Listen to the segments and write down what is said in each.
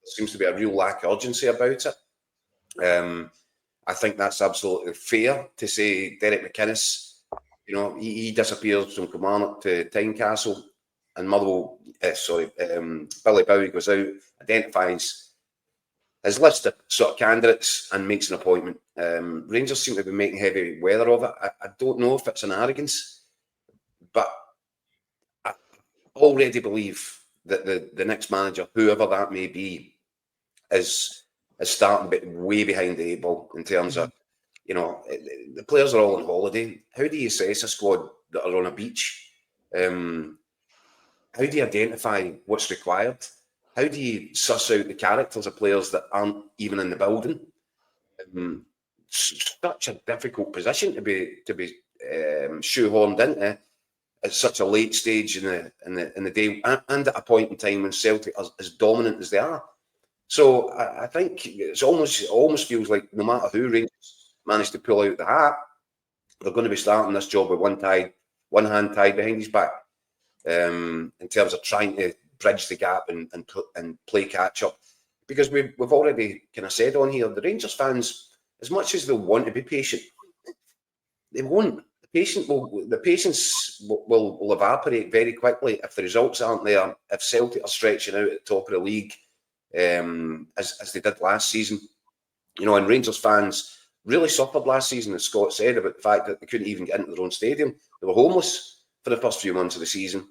seems to be a real lack of urgency about it. I think that's absolutely fair to say. Derek McInnes, he disappears from Kilmarnock to Tynecastle, and Billy Bowie goes out, identifies his list of sort of candidates and makes an appointment. Rangers seem to be making heavy weather of it. I don't know if it's an arrogance, but I already believe that the next manager, whoever that may be, is starting way behind the eight ball in terms of, the players are all on holiday. How do you assess a squad that are on a beach? How do you identify what's required? How do you suss out the characters of players that aren't even in the building? Such a difficult position to be shoehorned into at such a late stage in the day, and at a point in time when Celtic are as dominant as they are. So I think it almost feels like no matter who Rangers manage to pull out the hat, they're going to be starting this job with one hand tied behind his back, in terms of trying to bridge the gap and play catch up. Because we've already kind of said on here, the Rangers fans, as much as they'll want to be patient, they won't. The patience will evaporate very quickly if the results aren't there. If Celtic are stretching out at the top of the league, as they did last season, and Rangers fans really suffered last season, as Scott said, about the fact that they couldn't even get into their own stadium. They were homeless for the first few months of the season,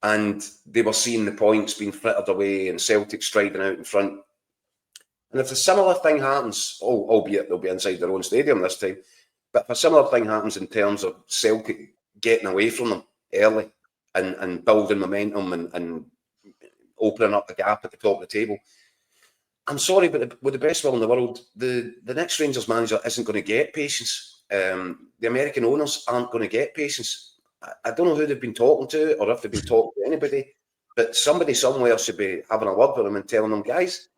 and they were seeing the points being frittered away and Celtic striding out in front. And if a similar thing happens, albeit they'll be inside their own stadium this time, but if a similar thing happens in terms of Celtic getting away from them early and building momentum and opening up the gap at the top of the table, I'm sorry, but with the best will in the world, the next Rangers manager isn't going to get patience. The American owners aren't going to get patience. I don't know who they've been talking to or if they've been talking to anybody, but somebody somewhere should be having a word with them and telling them, guys,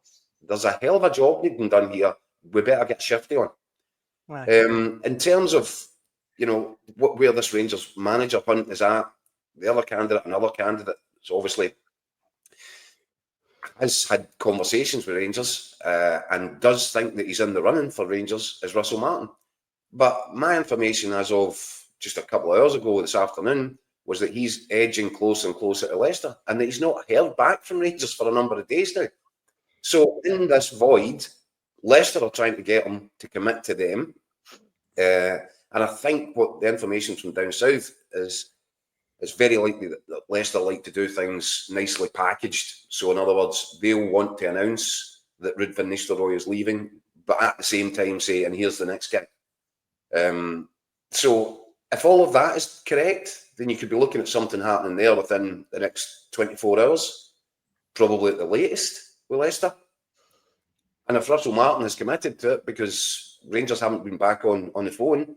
there's a hell of a job needing done here. We better get shifty on. Right. In terms of, where this Rangers manager hunt is at, another candidate, so obviously has had conversations with Rangers and does think that he's in the running for Rangers, is Russell Martin. But my information as of just a couple of hours ago this afternoon was that he's edging closer and closer to Leicester, and that he's not heard back from Rangers for a number of days now. So in this void, Leicester are trying to get him to commit to them. And I think what the information from down south is, it's very likely that Leicester like to do things nicely packaged. So in other words, they'll want to announce that Ruud van Nistelrooy is leaving, but at the same time say, and here's the next guy. So if all of that is correct, then you could be looking at something happening there within the next 24 hours, probably at the latest with Leicester. And if Russell Martin has committed to it because Rangers haven't been back on the phone,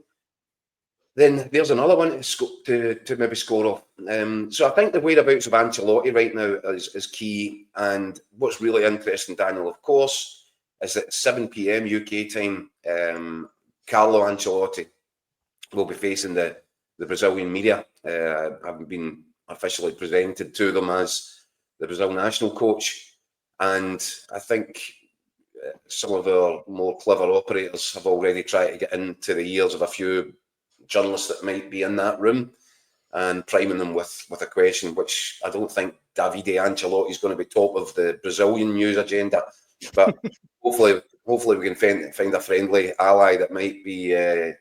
then there's another one to maybe score off. So I think the whereabouts of Ancelotti right now is key. And what's really interesting, Daniel, of course, is that 7 p.m. UK time, Carlo Ancelotti will be facing the Brazilian media, having been officially presented to them as the Brazil national coach. And I think some of our more clever operators have already tried to get into the ears of a few journalists that might be in that room and priming them with a question, which I don't think Davide Ancelotti is going to be top of the Brazilian news agenda. But hopefully we can find a friendly ally that might be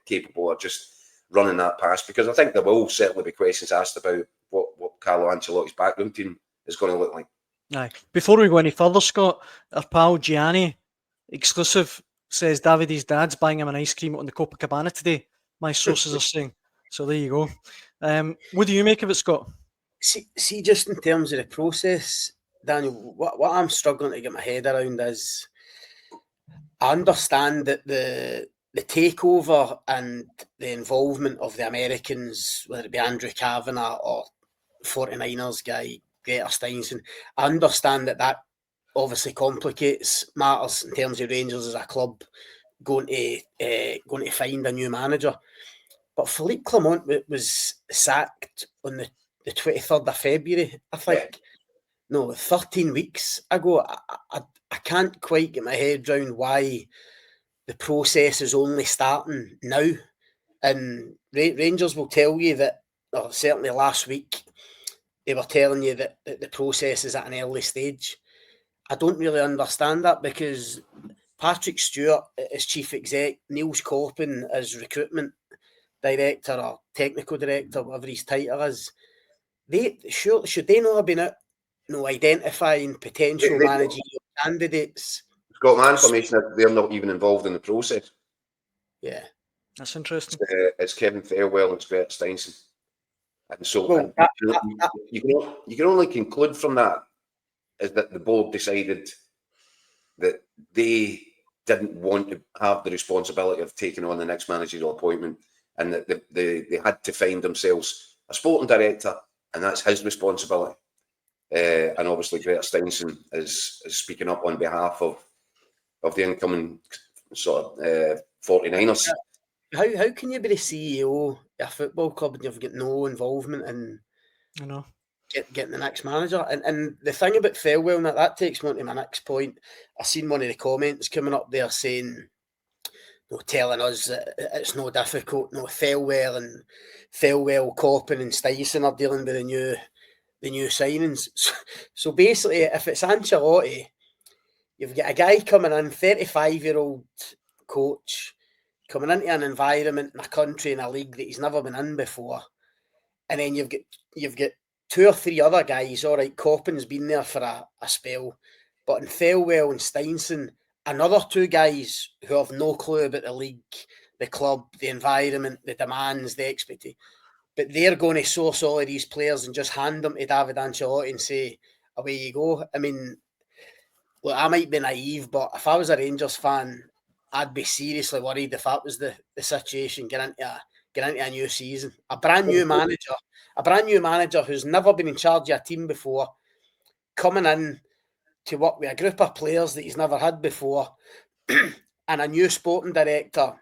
capable of just running that past, because I think there will certainly be questions asked about what Carlo Ancelotti's backroom team is going to look like. Aye. Before we go any further, Scott, our pal Gianni, exclusive, says Davide's dad's buying him an ice cream on the Copacabana today. My sources are saying. So there you go. What do you make of it, Scott? See, just in terms of the process, Daniel, what I'm struggling to get my head around is, I understand that the takeover and the involvement of the Americans, whether it be Andrew Kavanagh or 49ers guy, Greta Steinson, I understand that obviously complicates matters in terms of Rangers as a club going to find a new manager. But Philippe Clement was sacked on the 23rd of February, I think. No, 13 weeks ago. I I can't quite get my head around why the process is only starting now. And Rangers will tell you that, or certainly last week, they were telling you that the process is at an early stage. I don't really understand that, because Patrick Stewart as chief exec, Niels Coppin as recruitment director or technical director, whatever his title is, should they not have been out, identifying potential managerial candidates? It's got my information that they're not even involved in the process. Yeah, That's interesting. It's Kevin Fairwell and Greta Steinson. And so well, you can only conclude from that is that the board decided that they didn't want to have the responsibility of taking on the next managerial appointment, and that they had to find themselves a sporting director, and that's his responsibility. And obviously Greta Steinson is speaking up on behalf of the incoming sort of 49ers. How can you be the CEO of a football club and you've got no involvement in getting the next manager? And the thing about Fairwell, and that takes me on to my next point. I seen one of the comments coming up there saying, telling us that it's no difficult. Fairwell, Coppin and Steinson are dealing with the new signings. So basically, if it's Ancelotti, you've got a guy coming in, 35-year-old coach, coming into an environment in a country in a league that he's never been in before, and then you've got 2 or 3 other guys. All right, Coppin's been there for a spell, but in Fairwell and Steinson, another 2 guys who have no clue about the league, the club, the environment, the demands, the expectation. But they're going to source all of these players and just hand them to David Ancelotti and say, away you go. I mean, look, I might be naive, but if I was a Rangers fan, I'd be seriously worried if that was the situation, get into a new season. A brand new manager who's never been in charge of a team before, coming in to work with a group of players that he's never had before, and a new sporting director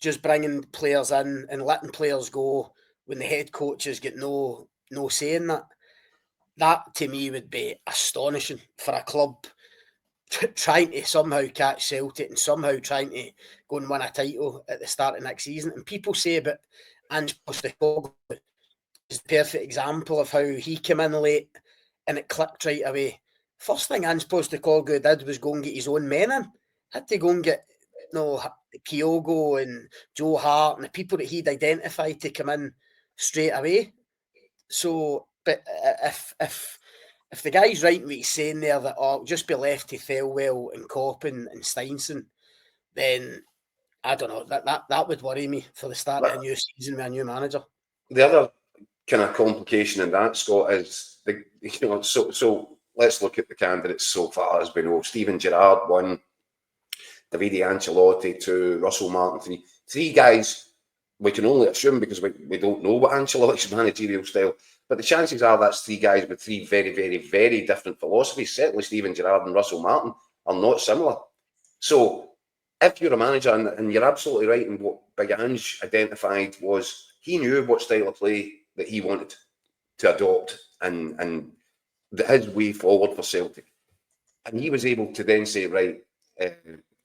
just bringing players in and letting players go when the head coaches get no say in that. That to me would be astonishing for a club trying to somehow catch Celtic and somehow trying to go and win a title at the start of next season. And people say about Ange Postecoglou is the perfect example of how he came in late and it clicked right away. First thing Ange Postecoglou did was go and get his own men in. Had to go and get Kyogo and Joe Hart and the people that he'd identified to come in straight away. So, but if the guy's right what he's saying there, that just be left to Fairwell and Coppin and Steinson, then I don't know, that would worry me for the start of a new season with a new manager. The other kind of complication in that, Scott, is so let's look at the candidates so far as we know. Steven Gerrard 1, Davide Ancelotti 2, Russell Martin 3. 3 guys we can only assume, because we don't know what Ancelotti's managerial style, but the chances are that's 3 guys with 3 very, very, very different philosophies. Certainly Steven Gerrard and Russell Martin are not similar. So if you're a manager, and you're absolutely right, and what Big Ange identified was he knew what style of play that he wanted to adopt and his way forward for Celtic. And he was able to then say, right, a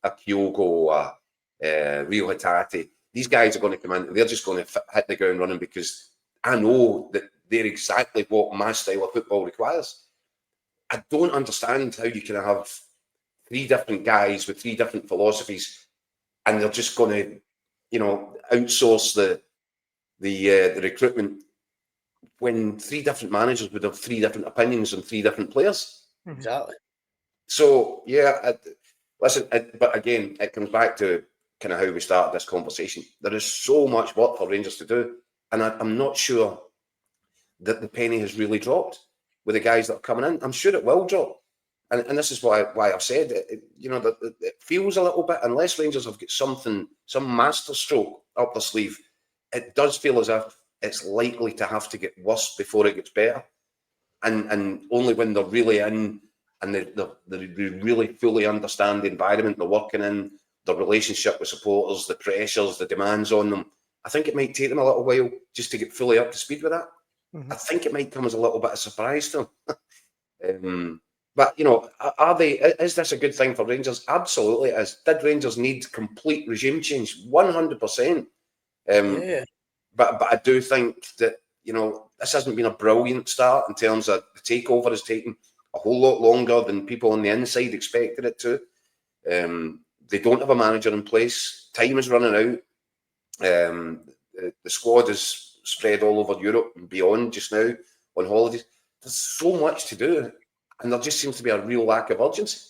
Kyogo, Rio Hatate, these guys are going to come in and they're just going to hit the ground running, because I know that they're exactly what my style of football requires. I don't understand how you can have 3 different guys with 3 different philosophies and they're just going to, outsource the recruitment when 3 different managers would have 3 different opinions on 3 different players. Exactly. So, yeah, but again, it comes back to kind of how we started this conversation. There is so much work for Rangers to do, and I'm not sure that the penny has really dropped with the guys that are coming in. I'm sure it will drop, and this is why I've said that it feels a little bit, unless Rangers have got some master stroke up their sleeve, it does feel as if it's likely to have to get worse before it gets better, and only when they're really in and they really fully understand the environment they're working in, the relationship with supporters, the pressures, the demands on them. I think it might take them a little while just to get fully up to speed with that. I think it might come as a little bit of surprise to them. But, you know, are they? Is this a good thing for Rangers? Absolutely it is. Did Rangers need complete regime change? 100%. Yeah. But I do think that, you know, this hasn't been a brilliant start in terms of the takeover has taken a whole lot longer than people on the inside expected it to. They don't have a manager in place. Time is running out. The squad is spread all over Europe and beyond just now on holidays. There's so much to do, and there just seems to be a real lack of urgency.